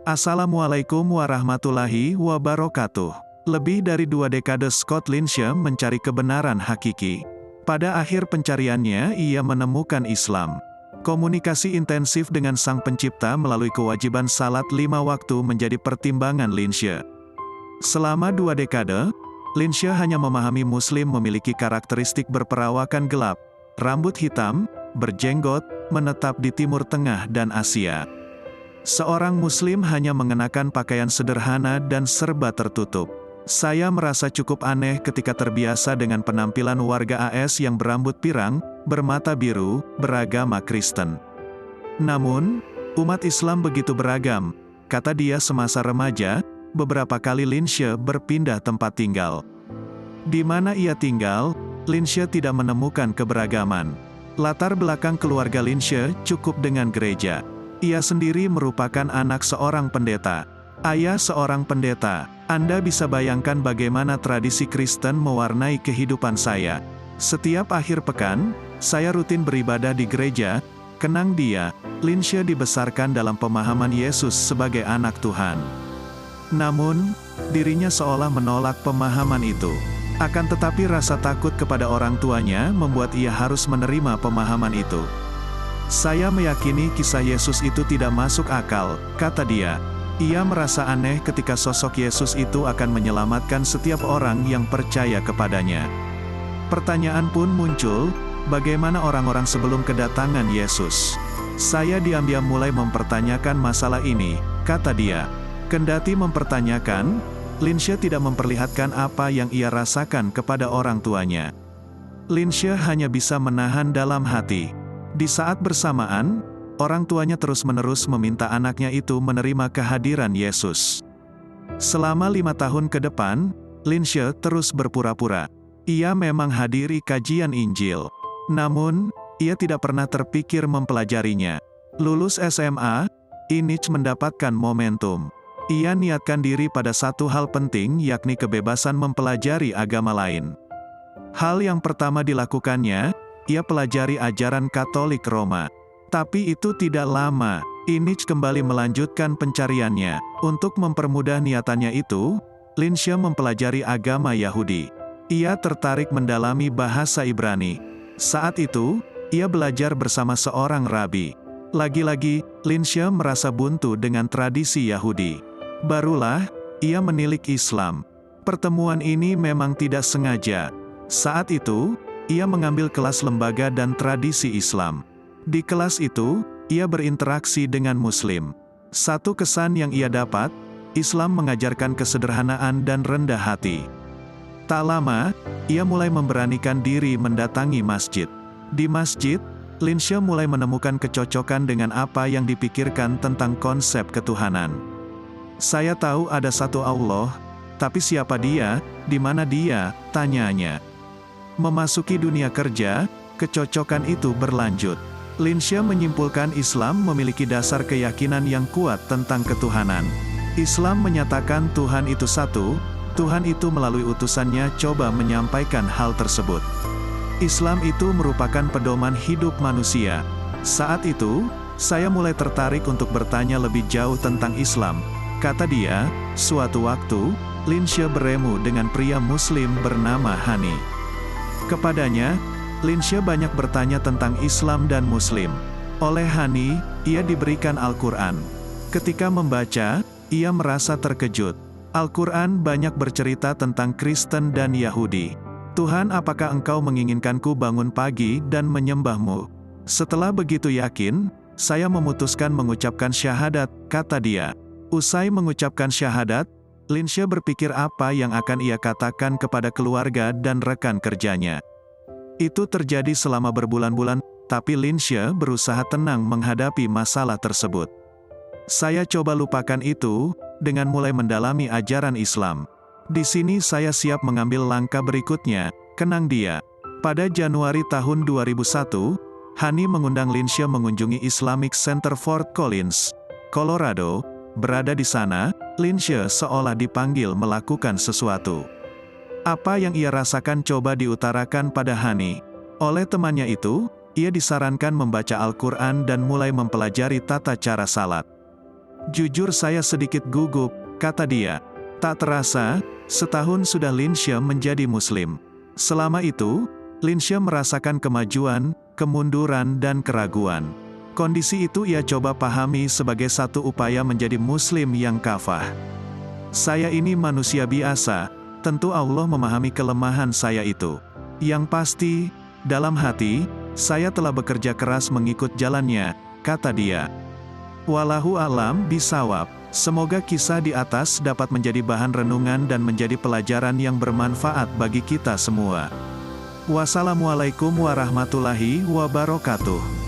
Assalamualaikum warahmatullahi wabarakatuh. Lebih dari 2 dekade Scott Linsche mencari kebenaran hakiki. Pada akhir pencariannya, ia menemukan Islam. Komunikasi intensif dengan Sang Pencipta melalui kewajiban salat 5 waktu menjadi pertimbangan Linsche. Selama 2 dekade, Linsche hanya memahami Muslim memiliki karakteristik berperawakan gelap, rambut hitam, berjenggot, menetap di Timur Tengah dan Asia. Seorang Muslim hanya mengenakan pakaian sederhana dan serba tertutup. Saya merasa cukup aneh ketika terbiasa dengan penampilan warga AS yang berambut pirang, bermata biru, beragama Kristen. Namun, umat Islam begitu beragam, kata dia semasa remaja. Beberapa kali Linsche berpindah tempat tinggal. Di mana ia tinggal, Linsche tidak menemukan keberagaman. Latar belakang keluarga Linsche cukup dengan gereja. Ia sendiri merupakan anak seorang pendeta. Ayah seorang pendeta. Anda bisa bayangkan bagaimana tradisi Kristen mewarnai kehidupan saya. Setiap akhir pekan, saya rutin beribadah di gereja. Kenang dia, Linsche dibesarkan dalam pemahaman Yesus sebagai anak Tuhan. Namun, dirinya seolah menolak pemahaman itu. Akan tetapi rasa takut kepada orang tuanya membuat ia harus menerima pemahaman itu. Saya meyakini kisah Yesus itu tidak masuk akal, kata dia. Ia merasa aneh ketika sosok Yesus itu akan menyelamatkan setiap orang yang percaya kepadanya. Pertanyaan pun muncul, bagaimana orang-orang sebelum kedatangan Yesus? Saya diam-diam mulai mempertanyakan masalah ini, kata dia. Kendati mempertanyakan, Linsche tidak memperlihatkan apa yang ia rasakan kepada orang tuanya. Linsche hanya bisa menahan dalam hati. Di saat bersamaan, orang tuanya terus-menerus meminta anaknya itu menerima kehadiran Yesus. Selama 5 tahun ke depan, Linsche terus berpura-pura. Ia memang hadiri kajian Injil. Namun, ia tidak pernah terpikir mempelajarinya. Lulus SMA, Linsche mendapatkan momentum. Ia niatkan diri pada satu hal penting, yakni kebebasan mempelajari agama lain. Hal yang pertama dilakukannya, ia pelajari ajaran Katolik Roma. Tapi itu tidak lama, Linsche kembali melanjutkan pencariannya. Untuk mempermudah niatannya itu, Linsche mempelajari agama Yahudi. Ia tertarik mendalami bahasa Ibrani. Saat itu, ia belajar bersama seorang rabi. Lagi-lagi, Linsche merasa buntu dengan tradisi Yahudi. Barulah, ia menilik Islam. Pertemuan ini memang tidak sengaja. Saat itu, ia mengambil kelas lembaga dan tradisi Islam. Di kelas itu, ia berinteraksi dengan Muslim. Satu kesan yang ia dapat, Islam mengajarkan kesederhanaan dan rendah hati. Tak lama, ia mulai memberanikan diri mendatangi masjid. Di masjid, Linsche mulai menemukan kecocokan dengan apa yang dipikirkan tentang konsep ketuhanan. Saya tahu ada satu Allah, tapi siapa dia, di mana dia, tanyanya. Memasuki dunia kerja, kecocokan itu berlanjut. Linsche menyimpulkan Islam memiliki dasar keyakinan yang kuat tentang ketuhanan. Islam menyatakan Tuhan itu satu, Tuhan itu melalui utusannya coba menyampaikan hal tersebut. Islam itu merupakan pedoman hidup manusia. Saat itu, saya mulai tertarik untuk bertanya lebih jauh tentang Islam. Kata dia, suatu waktu, Linsche bertemu dengan pria Muslim bernama Hani. Kepadanya, Linsche banyak bertanya tentang Islam dan Muslim. Oleh Hani, ia diberikan Al-Quran. Ketika membaca, ia merasa terkejut. Al-Quran banyak bercerita tentang Kristen dan Yahudi. Tuhan, apakah engkau menginginkanku bangun pagi dan menyembahmu? Setelah begitu yakin, saya memutuskan mengucapkan syahadat, kata dia. Usai mengucapkan syahadat, Linsche berpikir apa yang akan ia katakan kepada keluarga dan rekan kerjanya. Itu terjadi selama berbulan-bulan, tapi Linsche berusaha tenang menghadapi masalah tersebut. Saya coba lupakan itu, dengan mulai mendalami ajaran Islam. Di sini saya siap mengambil langkah berikutnya, kenang dia. Pada Januari tahun 2001, Hani mengundang Linsche mengunjungi Islamic Center Fort Collins, Colorado. Berada di sana, Linsche seolah dipanggil melakukan sesuatu. Apa yang ia rasakan coba diutarakan pada Hani. Oleh temannya itu, ia disarankan membaca Al-Quran dan mulai mempelajari tata cara salat. Jujur saya sedikit gugup, kata dia. Tak terasa, setahun sudah Linsya menjadi muslim. Selama itu, Linsya merasakan kemajuan, kemunduran dan keraguan. Kondisi itu ia coba pahami sebagai satu upaya menjadi muslim yang kafah. Saya ini manusia biasa, tentu Allah memahami kelemahan saya itu. Yang pasti, dalam hati, saya telah bekerja keras mengikut jalannya, kata dia. Wallahu a'lam bishawab. Semoga kisah di atas dapat menjadi bahan renungan dan menjadi pelajaran yang bermanfaat bagi kita semua. Wassalamualaikum warahmatullahi wabarakatuh.